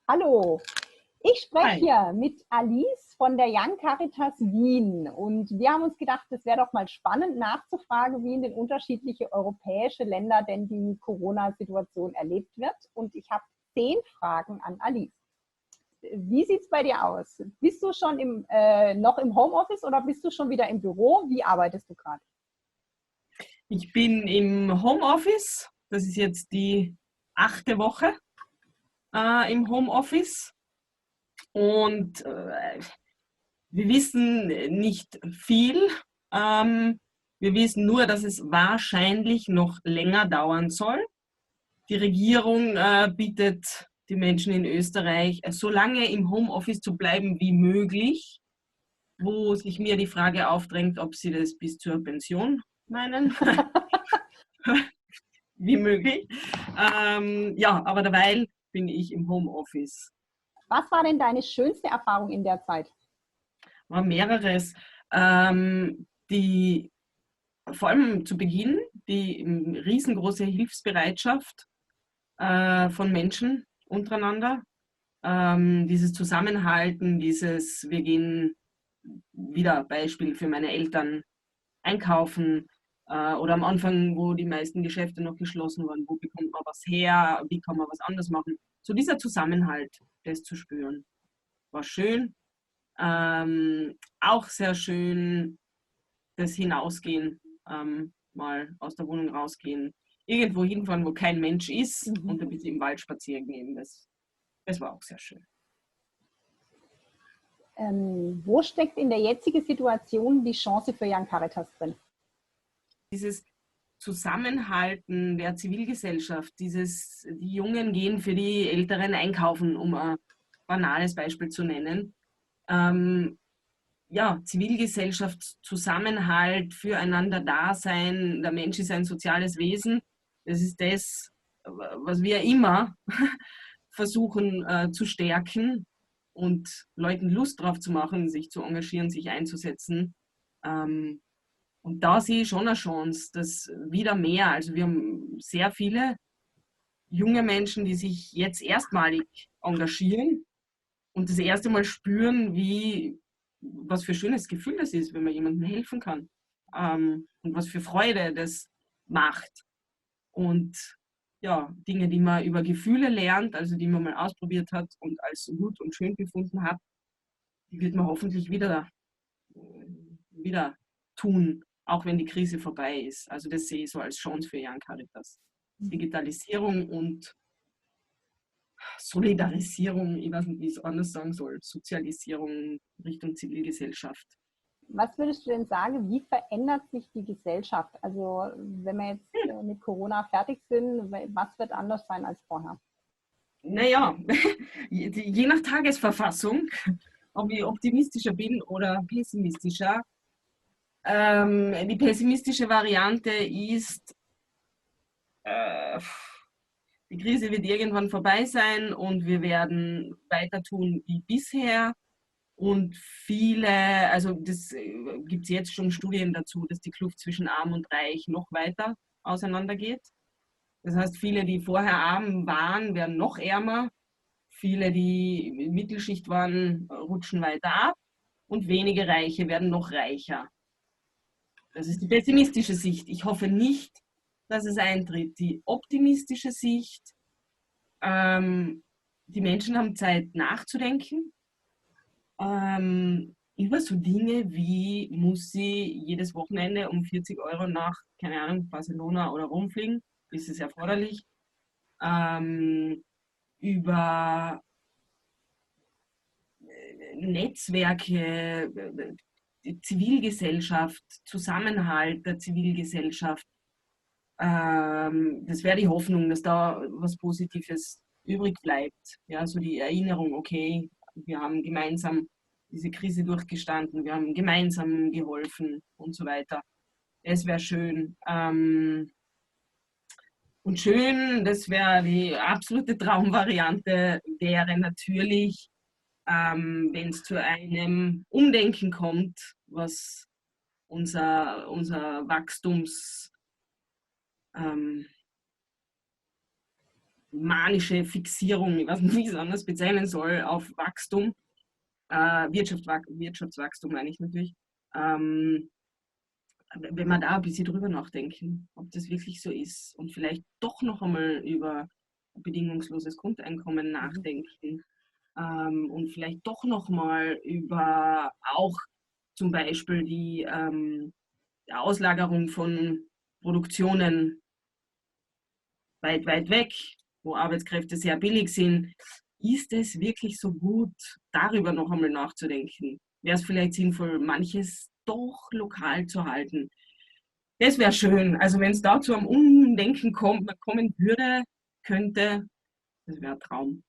Hallo, ich spreche Hi. hier mit Alice von der Young Caritas Wien und wir haben uns gedacht, es wäre doch mal spannend nachzufragen, wie in den unterschiedlichen europäischen Ländern denn die Corona-Situation erlebt wird. Und ich habe 10 Fragen an Alice. Wie sieht es bei dir aus? Bist du schon noch im Homeoffice oder bist du schon wieder im Büro? Wie arbeitest du gerade? Ich bin im Homeoffice. Das ist jetzt die 8. Woche im Homeoffice. Und wir wissen nicht viel. Wir wissen nur, dass es wahrscheinlich noch länger dauern soll. Die Regierung bittet die Menschen in Österreich, so lange im Homeoffice zu bleiben wie möglich, wo sich mir die Frage aufdrängt, ob sie das bis zur Pension meinen. Wie möglich. Ja, aber derweil bin ich im Homeoffice. Was war denn deine schönste Erfahrung in der Zeit? War mehreres. Die, vor allem zu Beginn, die riesengroße Hilfsbereitschaft von Menschen untereinander. Dieses Zusammenhalten, wir gehen wieder Beispiel für meine Eltern einkaufen, oder am Anfang, wo die meisten Geschäfte noch geschlossen waren, wo bekommt man was her, wie kann man was anders machen. So dieser Zusammenhalt, das zu spüren, war schön. Auch sehr schön das Hinausgehen, mal aus der Wohnung rausgehen, irgendwo hinfahren, wo kein Mensch ist und ein bisschen im Wald spazieren gehen. Das war auch sehr schön. Wo steckt in der jetzigen Situation die Chance für Young Caritas drin? Dieses Zusammenhalten der Zivilgesellschaft, die Jungen gehen für die Älteren einkaufen, um ein banales Beispiel zu nennen. Ja, Zivilgesellschaft, Zusammenhalt, füreinander Dasein, der Mensch ist ein soziales Wesen. Das ist das, was wir immer versuchen zu stärken und Leuten Lust drauf zu machen, sich zu engagieren, sich einzusetzen. Und da sehe ich schon eine Chance, dass wieder mehr, also wir haben sehr viele junge Menschen, die sich jetzt erstmalig engagieren und das erste Mal spüren, was für ein schönes Gefühl das ist, wenn man jemandem helfen kann. Und was für Freude das macht. Und ja, Dinge, die man über Gefühle lernt, also die man mal ausprobiert hat und als gut und schön befunden hat, die wird man hoffentlich wieder tun, auch wenn die Krise vorbei ist. Also das sehe ich so als Chance für Young Caritas. Digitalisierung und Solidarisierung, ich weiß nicht, wie ich es anders sagen soll, Sozialisierung Richtung Zivilgesellschaft. Was würdest du denn sagen, wie verändert sich die Gesellschaft? Also wenn wir jetzt mit Corona fertig sind, was wird anders sein als vorher? Naja, je nach Tagesverfassung, ob ich optimistischer bin oder pessimistischer. Die pessimistische Variante ist, äh, die Krise wird irgendwann vorbei sein und wir werden weiter tun wie bisher. Und also das gibt es jetzt schon Studien dazu, dass die Kluft zwischen Arm und Reich noch weiter auseinandergeht. Das heißt, viele, die vorher arm waren, werden noch ärmer. Viele, die Mittelschicht waren, rutschen weiter ab. Und wenige Reiche werden noch reicher. Das ist die pessimistische Sicht. Ich hoffe nicht, dass es eintritt. Die optimistische Sicht, ähm, die Menschen haben Zeit nachzudenken, über so Dinge wie, muss sie jedes Wochenende um 40 € nach, keine Ahnung, Barcelona oder Rom fliegen? Ist es erforderlich? Über Netzwerke, die Zivilgesellschaft, Zusammenhalt der Zivilgesellschaft. Das wäre die Hoffnung, dass da was Positives übrig bleibt. Ja, so die Erinnerung, okay, wir haben gemeinsam diese Krise durchgestanden, wir haben gemeinsam geholfen und so weiter. Es wäre schön. Und schön, das wäre die absolute Traumvariante, wäre natürlich, wenn es zu einem Umdenken kommt, was unser Wachstums, ähm, manische Fixierung, ich weiß nicht, wie ich es anders bezeichnen soll, auf Wachstum, Wirtschaftswachstum meine ich natürlich, wenn wir da ein bisschen drüber nachdenken, ob das wirklich so ist und vielleicht doch noch einmal über bedingungsloses Grundeinkommen nachdenken und vielleicht doch noch mal über auch zum Beispiel die Auslagerung von Produktionen weit, weit weg, wo Arbeitskräfte sehr billig sind. Ist es wirklich so gut, darüber noch einmal nachzudenken? Wäre es vielleicht sinnvoll, manches doch lokal zu halten? Das wäre schön. Also wenn es dazu am Umdenken kommen würde, könnte, das wäre ein Traum.